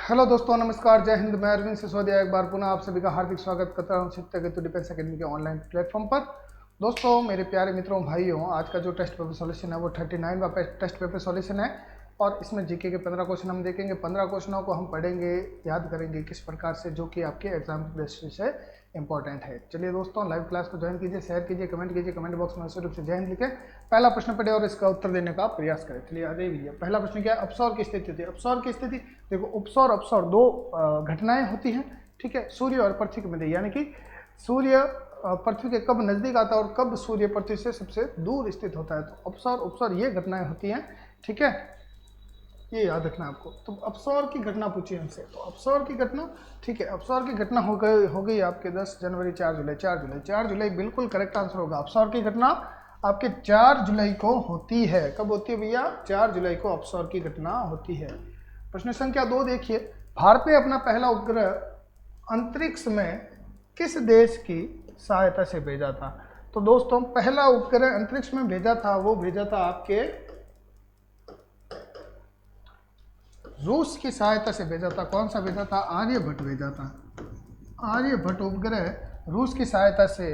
Hello दोस्तों, नमस्कार, जय हिंद। मैं अरविंद सिसोदिया एक बार पुनः आप सभी का हार्दिक स्वागत करता हूं शिफ्ट केतु डिफेंस अकेडमी के ऑनलाइन प्लेटफॉर्म पर। दोस्तों, मेरे प्यारे मित्रों, भाइयों, आज का जो टेस्ट पेपर सॉल्यूशन है वो 39वां टेस्ट पेपर सॉल्यूशन है और इसमें जीके के 15 क्वेश्चन हम देखेंगे। 15 क्वेश्चनों को हम पढ़ेंगे, याद करेंगे किस प्रकार से, जो कि आपके एग्जाम की दृष्टि से इंपॉर्टेंट है। चलिए दोस्तों, लाइव क्लास को ज्वाइन कीजिए, शेयर कीजिए, कमेंट कीजिए, कमेंट बॉक्स में रूप से जय हिंद लिखे पहला प्रश्न पढ़े और इसका उत्तर देने का प्रयास करें। चलिए आगे भैया, पहला प्रश्न क्या है? अपसौर की स्थिति होती है। अपसौर की स्थिति देखो, उपसौर अपसौर दो घटनाएं होती हैं, ठीक है, सूर्य और पृथ्वी के मध्य, यानी कि सूर्य पृथ्वी के कब नजदीक आता है और कब सूर्य पृथ्वी से सबसे दूर स्थित होता है। तो अपसौर उपसौर ये घटनाएं होती हैं, ठीक है, ये याद रखना आपको। तो अपसौर की घटना पूछी हमसे, तो अपसौर की घटना, ठीक है, अपसौर की घटना हो गई आपके 10 जनवरी 4 जुलाई बिल्कुल करेक्ट आंसर होगा। अपसौर की घटना आपके 4 जुलाई को होती है। कब होती है भैया? 4 जुलाई को अपसौर की घटना होती है। प्रश्न संख्या 2 देखिए, भारत ने अपना पहला उपग्रह अंतरिक्ष में किस देश की सहायता से भेजा था? तो दोस्तों, पहला उपग्रह अंतरिक्ष में भेजा था, वो भेजा था आपके रूस की सहायता से भेजा था। कौन सा भेजा था? आर्यभट्ट भेजा था। आर्यभट्ट उपग्रह रूस की सहायता से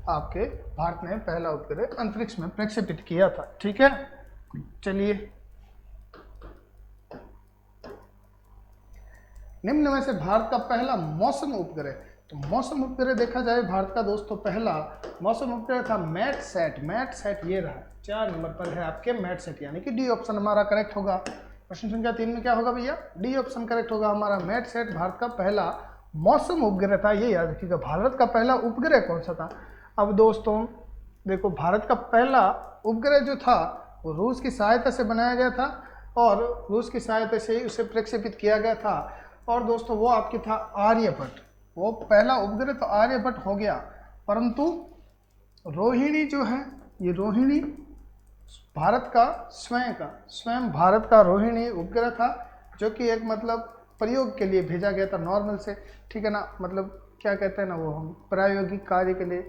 आपके भारत ने पहला उपग्रह अंतरिक्ष में प्रक्षेपित किया था, ठीक है। चलिए, निम्न में से भारत का पहला मौसम उपग्रह, तो मौसम उपग्रह देखा जाए भारत का दोस्तों पहला मौसम उपग्रह था मैटसैट। मैटसैट ये रहा, 4 नंबर पर है आपके मैटसैट, यानी कि डी ऑप्शन हमारा करेक्ट होगा। प्रश्न संख्या 3 में क्या होगा भैया? डी ऑप्शन करेक्ट होगा हमारा। मैटसैट भारत का पहला मौसम उपग्रह था, ये याद रखिएगा। भारत का पहला उपग्रह कौन सा था? अब दोस्तों देखो, भारत का पहला उपग्रह जो था वो रूस की सहायता से बनाया गया था और रूस की सहायता से ही उसे प्रक्षेपित किया गया था। और दोस्तों वो आपकी था आर्यभट्ट। वो पहला उपग्रह तो आर्यभट्ट हो गया, परंतु रोहिणी जो है, ये रोहिणी भारत का स्वयं भारत का रोहिणी उपग्रह था, जो कि एक मतलब प्रयोग के लिए भेजा गया था नॉर्मल से, ठीक है ना, मतलब क्या कहते हैं ना, वो हम प्रायोगिक कार्य के लिए,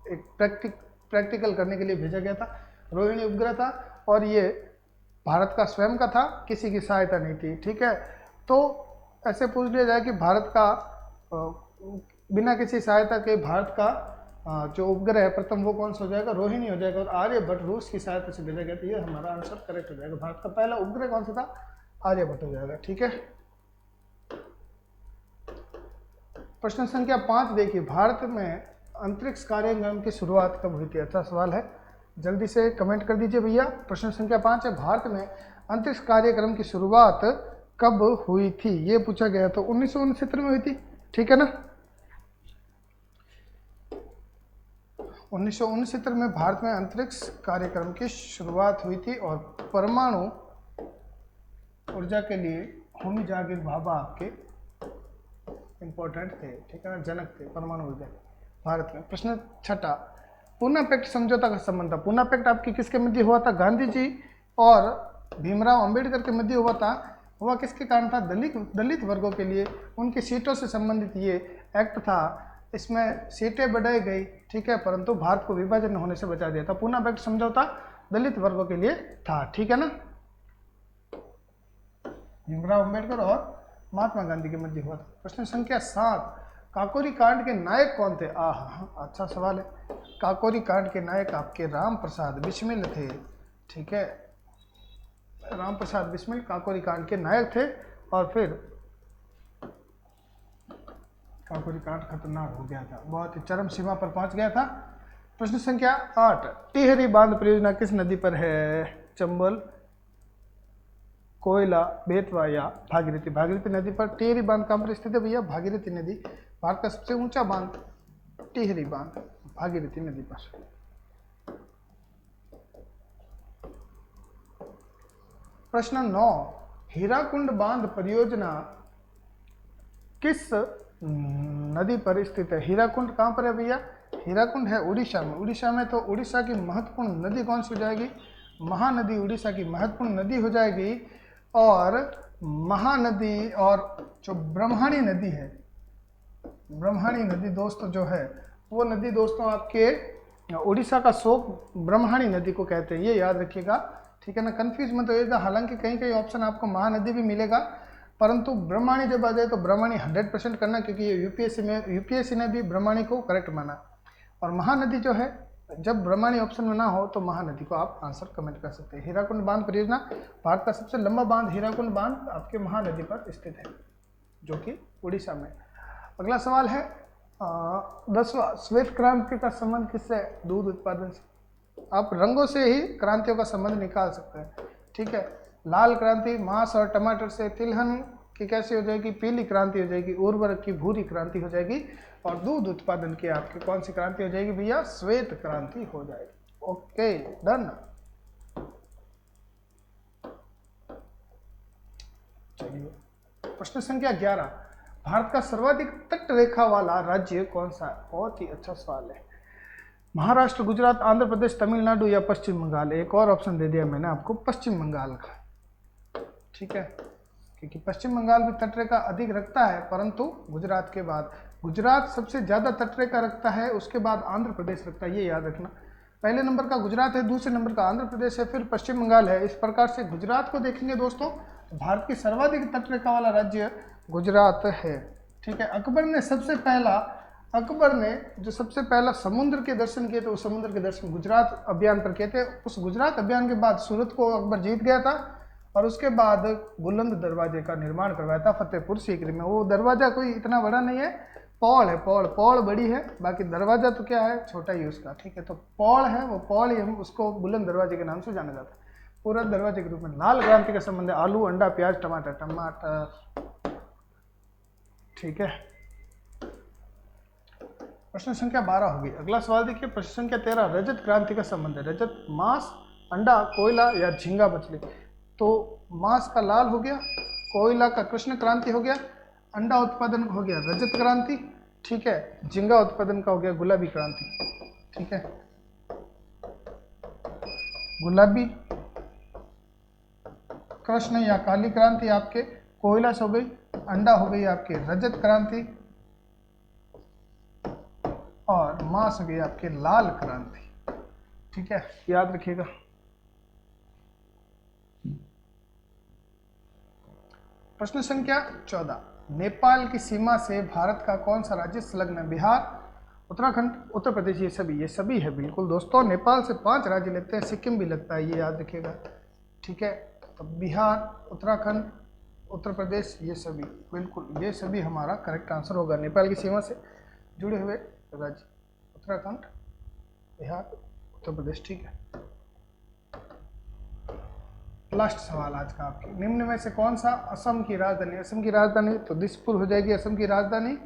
एक प्रैक्टिकल करने के लिए भेजा गया था। रोहिणी उपग्रह था और ये भारत का स्वयं का था, किसी की सहायता नहीं थी, ठीक है। तो ऐसे पूछ लिया जाए कि भारत का बिना किसी सहायता के भारत का जो उपग्रह है प्रथम, वो कौन सा हो जाएगा? रोहिणी हो जाएगा। और आर्यभट्ट रूस की सहायता से भेजा गया था, ये हमारा आंसर करेक्ट हो जाएगा। भारत का पहला उपग्रह कौन सा था? आर्यभट्ट हो जाएगा, ठीक है। प्रश्न संख्या 5 देखिए, भारत में अंतरिक्ष कार्यक्रम की शुरुआत कब हुई थी? अच्छा सवाल है, जल्दी से कमेंट कर दीजिए भैया। प्रश्न संख्या 5 है, भारत में अंतरिक्ष कार्यक्रम की शुरुआत कब हुई थी? ये पूछा गया, तो 1969 में हुई थी, ठीक है ना। 1969 में भारत में अंतरिक्ष कार्यक्रम की शुरुआत हुई थी और परमाणु ऊर्जा के लिए होमी जागिर भाभा आपके इंपॉर्टेंट थे, ठीक है ना, जनक थे परमाणु ऊर्जा भारत में। प्रश्न 6, पूना पैक्ट समझौता का संबंध था। पूना पैक्ट आपकी किसके मध्य हुआ था? गांधी जी और भीमराव अंबेडकर के मध्य हुआ था। हुआ किसके कारण था? दलित वर्गों के लिए उनकी सीटों से संबंधित ये एक्ट था। इसमें सीटें बढ़ाई गई, ठीक है, परंतु भारत को विभाजन होने से बचा दिया था। पूना पैक्ट समझौता दलित वर्गों के लिए था, ठीक है ना। भीमराव अंबेडकर और महात्मा गांधी के मध्य हुआ था। प्रश्न संख्या 7, काकोरी कांड के नायक कौन थे? अच्छा सवाल है। काकोरी कांड के नायक आपके राम प्रसाद बिस्मिल थे, ठीक है। राम प्रसाद बिस्मिल काकोरी कांड के नायक थे और फिर काकोरी कांड खतरनाक हो गया था, बहुत ही चरम सीमा पर पहुंच गया था। प्रश्न संख्या 8, टिहरी बांध परियोजना किस नदी पर है? चंबल, कोयला, बेतवा या भागीरथी? भागीरथी नदी पर। टिहरी बांध कहां पर स्थित है भैया? भागीरथी नदी, भारत का सबसे ऊंचा बांध टिहरी बांध भागीरथी नदी पर। प्रश्न 9, हीराकुंड बांध परियोजना किस नदी पर स्थित है? हीराकुंड कहां पर है भैया? हीराकुंड है उड़ीसा में। उड़ीसा में, तो उड़ीसा की महत्वपूर्ण नदी कौन सी हो जाएगी? महानदी उड़ीसा की महत्वपूर्ण नदी हो जाएगी। और महानदी और जो ब्रह्मणी नदी है, ब्रह्मणी नदी दोस्तों जो है, वो नदी दोस्तों आपके उड़ीसा का शोक ब्रह्मणी नदी को कहते हैं, ये याद रखिएगा, ठीक है ना। कंफ्यूज मत होइएगा, हालांकि कहीं कहीं ऑप्शन आपको महानदी भी मिलेगा, परंतु ब्रह्माणी जब आ जाए तो ब्रह्माणी 100% करना, क्योंकि ये यूपीएससी ने भी ब्रह्माणी को करेक्ट माना। और महानदी जो है, जब ब्रह्माणी ऑप्शन में ना हो तो महानदी को आप आंसर कमेंट कर सकते हैं। हीराकुंड बांध परियोजना, भारत का सबसे लंबा बांध हीराकुंड बांध आपके महानदी पर स्थित है, जो कि उड़ीसा में। अगला सवाल है 10वां, श्वेत क्रांति का संबंध किससे? दूध उत्पादन से। आप रंगों से ही क्रांतियों का संबंध निकाल सकते हैं, ठीक है। लाल क्रांति मांस और टमाटर से, तिलहन की कैसी हो जाएगी? पीली क्रांति हो जाएगी, उर्वरक की भूरी क्रांति हो जाएगी, और दूध उत्पादन की आपकी कौन सी क्रांति हो जाएगी भैया? श्वेत क्रांति हो जाएगी। Okay, done. चलिए प्रश्न संख्या 11, भारत का सर्वाधिक तट रेखा वाला राज्य कौन सा है? बहुत ही अच्छा सवाल है। महाराष्ट्र, गुजरात, आंध्र प्रदेश, तमिलनाडु या पश्चिम बंगाल? एक और ऑप्शन दे दिया मैंने आपको, पश्चिम बंगाल का, ठीक है, क्योंकि पश्चिम बंगाल भी तटरेखा अधिक रखता है, परंतु गुजरात के बाद, गुजरात सबसे ज़्यादा तटरेखा रखता है, उसके बाद आंध्र प्रदेश रखता है, ये याद रखना। पहले नंबर का गुजरात है, दूसरे नंबर का आंध्र प्रदेश है, फिर पश्चिम बंगाल है। इस प्रकार से गुजरात को देखेंगे दोस्तों, तो भारत की सर्वाधिक तटरेखा वाला राज्य गुजरात है, ठीक है। अकबर ने जो सबसे पहला समुद्र के दर्शन किए थे, उस समुद्र के दर्शन गुजरात अभियान पर किए थे। उस गुजरात अभियान के बाद सूरत को अकबर जीत गया था, और उसके बाद बुलंद दरवाजे का निर्माण करवाया था फतेहपुर सीकरी में। वो दरवाजा कोई इतना बड़ा नहीं है, पौड़ है, पौड़ बड़ी है, बाकी दरवाजा तो क्या है, छोटा ही उसका, ठीक है। तो पौड़ है, वो पौड़ ही हम उसको बुलंद दरवाजे के नाम से जाना जाता है, पूरा दरवाजे के रूप में। लाल क्रांति का संबंध है आलू, अंडा, प्याज, टमाटर, ठीक है। प्रश्न संख्या 12 होगी। अगला सवाल देखिए, प्रश्न संख्या 13, रजत क्रांति का संबंध है। रजत मांस, अंडा, कोयला या झींगा मछली? तो मांस का लाल हो गया, कोयला का कृष्ण क्रांति हो गया, अंडा उत्पादन हो गया रजत क्रांति, ठीक है, झींगा उत्पादन का हो गया गुलाबी क्रांति, ठीक है। गुलाबी, कृष्ण या काली क्रांति आपके, कोयला से हो गई, अंडा हो गई आपके रजत क्रांति, और मांस हो गई आपके लाल क्रांति, ठीक है, याद रखिएगा। प्रश्न संख्या 14, नेपाल की सीमा से भारत का कौन सा राज्य संलग्न है? बिहार, उत्तराखंड, उत्तर प्रदेश, ये सभी है बिल्कुल दोस्तों। नेपाल से 5 राज्य लगते हैं, सिक्किम भी लगता है, ये याद रखिएगा, ठीक है। तो बिहार, उत्तराखंड, उत्तर प्रदेश, ये सभी बिल्कुल, ये सभी हमारा करेक्ट आंसर होगा। नेपाल की सीमा से जुड़े हुए राज्य उत्तराखंड, बिहार, उत्तर प्रदेश, ठीक है। लास्ट सवाल आज का आपके, निम्न में से कौन सा असम की राजधानी? असम की राजधानी तो दिसपुर हो जाएगी। असम की राजधानी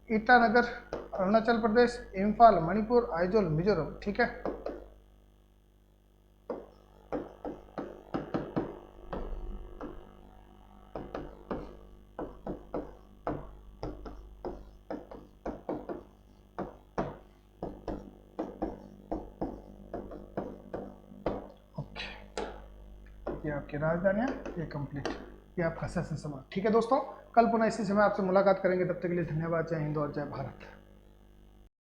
ईटानगर, अरुणाचल प्रदेश, इम्फाल मणिपुर, आइजोल मिजोरम, ठीक है। ये आपकी राजधानियाँ, ये कंप्लीट, ये आपका सेशन समाप्त, ठीक है दोस्तों। कल पुनः इसी समय आपसे मुलाकात करेंगे, तब तक के लिए धन्यवाद। जय हिंद और जय भारत।